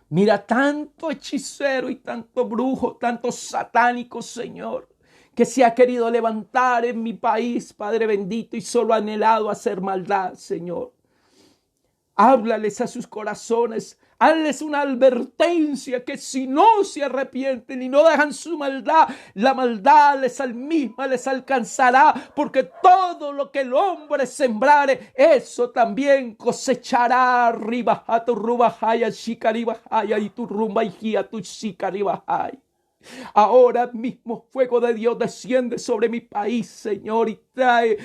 Mira, tanto hechicero y tanto brujo, tanto satánico, Señor, que se ha querido levantar en mi país, Padre bendito, y solo ha anhelado hacer maldad, Señor. Háblales a sus corazones, hazles una advertencia que si no se arrepienten y no dejan su maldad, la maldad les alcanzará, porque todo lo que el hombre sembrare, eso también cosechará. Ribajatu rubajaya, shikaribajaya, y tu rumbaijía, tu shikaribajaya. Ahora mismo fuego de Dios desciende sobre mi país, Señor, y trae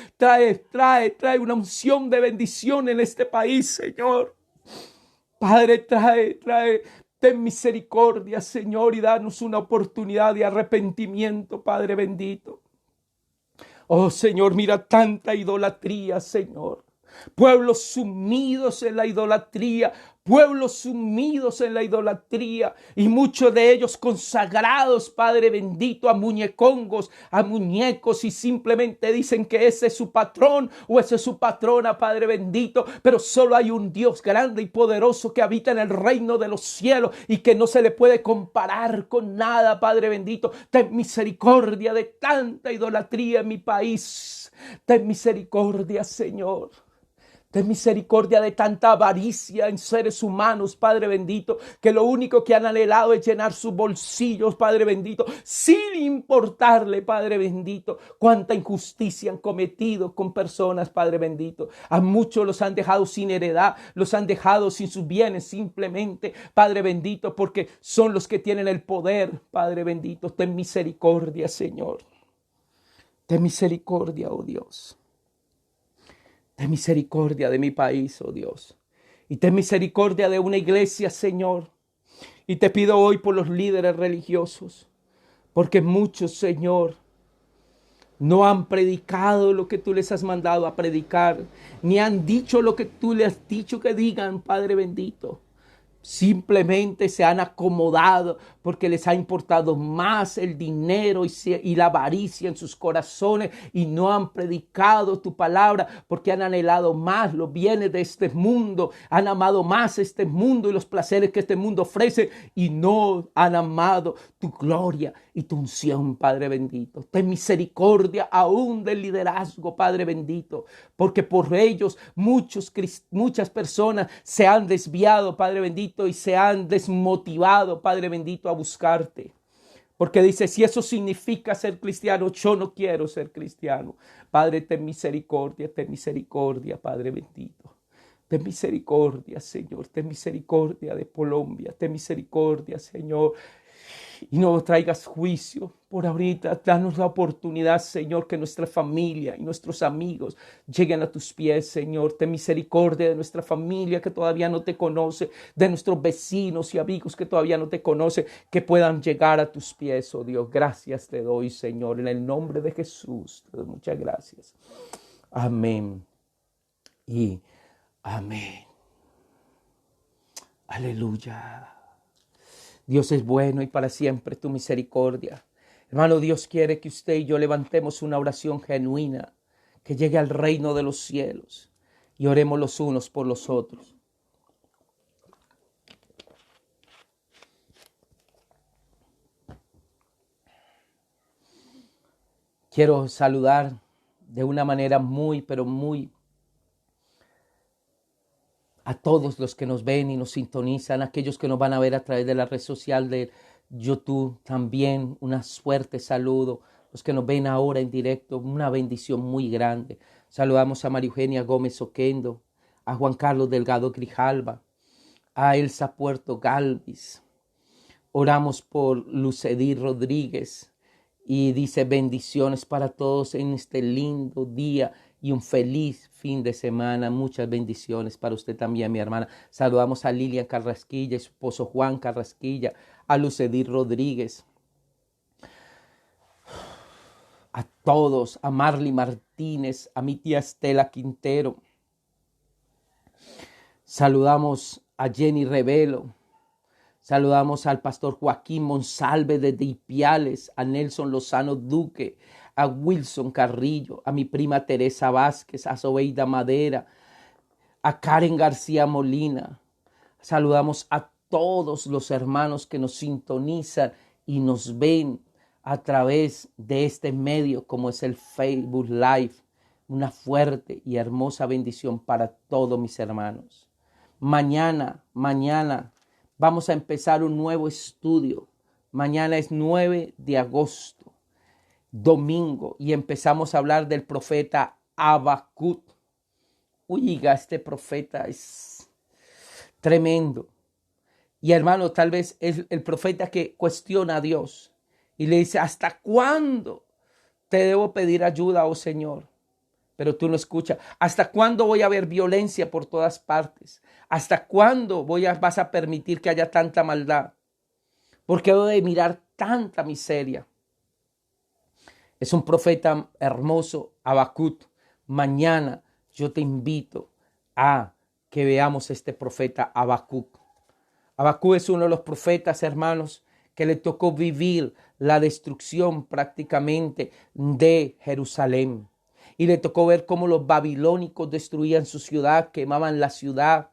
una unción de bendición en este país, Señor. Padre, ten misericordia, Señor, y danos una oportunidad de arrepentimiento, Padre bendito. Oh, Señor, mira tanta idolatría, Señor. Pueblos sumidos en la idolatría, y muchos de ellos consagrados, Padre bendito, a muñecongos, a muñecos, y simplemente dicen que ese es su patrón o esa es su patrona, Padre bendito, pero solo hay un Dios grande y poderoso que habita en el reino de los cielos y que no se le puede comparar con nada, Padre bendito. Ten misericordia de tanta idolatría en mi país. Ten misericordia, Señor. Ten misericordia de tanta avaricia en seres humanos, Padre bendito, que lo único que han anhelado es llenar sus bolsillos, Padre bendito, sin importarle, Padre bendito, cuánta injusticia han cometido con personas, Padre bendito. A muchos los han dejado sin heredad, los han dejado sin sus bienes, simplemente, Padre bendito, porque son los que tienen el poder, Padre bendito. Ten misericordia, Señor. Ten misericordia, oh Dios. Ten misericordia de mi país, oh Dios. Y ten misericordia de una iglesia, Señor. Y te pido hoy por los líderes religiosos. Porque muchos, Señor, no han predicado lo que tú les has mandado a predicar. Ni han dicho lo que tú les has dicho que digan, Padre bendito. Simplemente se han acomodado porque les ha importado más el dinero y la avaricia en sus corazones y no han predicado tu palabra, porque han anhelado más los bienes de este mundo, han amado más este mundo y los placeres que este mundo ofrece y no han amado tu gloria y tu unción, Padre bendito. Ten misericordia aún del liderazgo, Padre bendito, porque por ellos muchas personas se han desviado, Padre bendito, y se han desmotivado, Padre bendito, a buscarte. Porque dice, si eso significa ser cristiano, yo no quiero ser cristiano. Padre, ten misericordia, Padre bendito. Ten misericordia, Señor, ten misericordia de Colombia, ten misericordia, Señor. Y no traigas juicio por ahorita. Danos la oportunidad, Señor, que nuestra familia y nuestros amigos lleguen a tus pies, Señor. Ten misericordia de nuestra familia que todavía no te conoce, de nuestros vecinos y amigos que todavía no te conocen, que puedan llegar a tus pies, oh Dios. Gracias te doy, Señor, en el nombre de Jesús. Te doy muchas gracias. Amén y amén. Aleluya. Dios es bueno y para siempre tu misericordia. Hermano, Dios quiere que usted y yo levantemos una oración genuina que llegue al reino de los cielos y oremos los unos por los otros. Quiero saludar de una manera pero muy a todos los que nos ven y nos sintonizan, aquellos que nos van a ver a través de la red social de YouTube, también una fuerte saludo. Los que nos ven ahora en directo, una bendición muy grande. Saludamos a María Eugenia Gómez Oquendo, a Juan Carlos Delgado Grijalva, a Elsa Puerto Galvis. Oramos por Lucedí Rodríguez y dice bendiciones para todos en este lindo día y un feliz fin de semana. Muchas bendiciones para usted también, mi hermana. Saludamos a Lilian Carrasquilla y su esposo Juan Carrasquilla, a Lucedí Rodríguez, a todos, a Marley Martínez, a mi tía Estela Quintero. Saludamos a Jenny Revelo. Saludamos al pastor Joaquín Monsalve desde Ipiales, a Nelson Lozano Duque, a Wilson Carrillo, a mi prima Teresa Vázquez, a Sobeida Madera, a Karen García Molina. Saludamos a todos los hermanos que nos sintonizan y nos ven a través de este medio como es el Facebook Live. Una fuerte y hermosa bendición para todos mis hermanos. Mañana vamos a empezar un nuevo estudio. Mañana es 9 de agosto, domingo, y empezamos a hablar del profeta Habacuc. Oiga, este profeta es tremendo. Y hermano, tal vez es el profeta que cuestiona a Dios y le dice, ¿hasta cuándo te debo pedir ayuda, oh Señor? Pero tú no escuchas. ¿Hasta cuándo voy a ver violencia por todas partes? ¿Hasta cuándo vas a permitir que haya tanta maldad? ¿Por qué debo de mirar tanta miseria? Es un profeta hermoso, Habacuc. Mañana yo te invito a que veamos este profeta Habacuc. Habacuc es uno de los profetas, hermanos, que le tocó vivir la destrucción prácticamente de Jerusalén. Y le tocó ver cómo los babilónicos destruían su ciudad, quemaban la ciudad,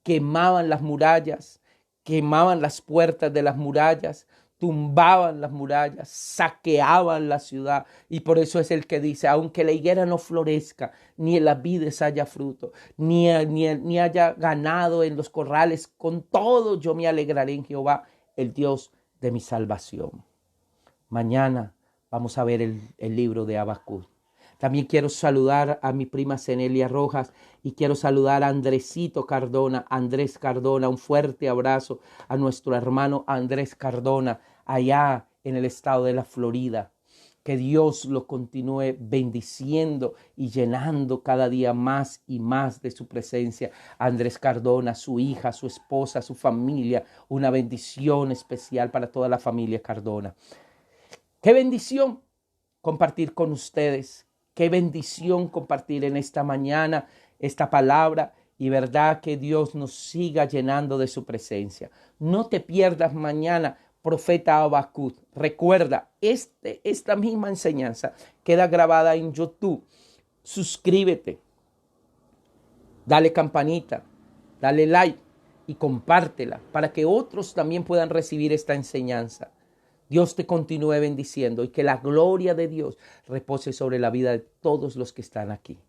quemaban las murallas, quemaban las puertas de las murallas, tumbaban las murallas, saqueaban la ciudad. Y por eso es el que dice, aunque la higuera no florezca, ni en las vides haya fruto, ni haya ganado en los corrales, con todo yo me alegraré en Jehová, el Dios de mi salvación. Mañana vamos a ver el libro de Habacuc. También quiero saludar a mi prima Cenelia Rojas y quiero saludar a Andrés Cardona. Un fuerte abrazo a nuestro hermano Andrés Cardona allá en el estado de la Florida. Que Dios lo continúe bendiciendo y llenando cada día más y más de su presencia. Andrés Cardona, su hija, su esposa, su familia, una bendición especial para toda la familia Cardona. Qué bendición compartir con ustedes. Qué bendición compartir en esta mañana esta palabra y verdad que Dios nos siga llenando de su presencia. No te pierdas mañana profeta Habacuc. Recuerda, esta misma enseñanza queda grabada en YouTube. Suscríbete, dale campanita, dale like y compártela para que otros también puedan recibir esta enseñanza. Dios te continúe bendiciendo y que la gloria de Dios repose sobre la vida de todos los que están aquí.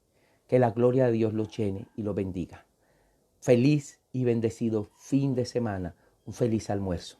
Que la gloria de Dios los llene y los bendiga. Feliz y bendecido fin de semana. Un feliz almuerzo.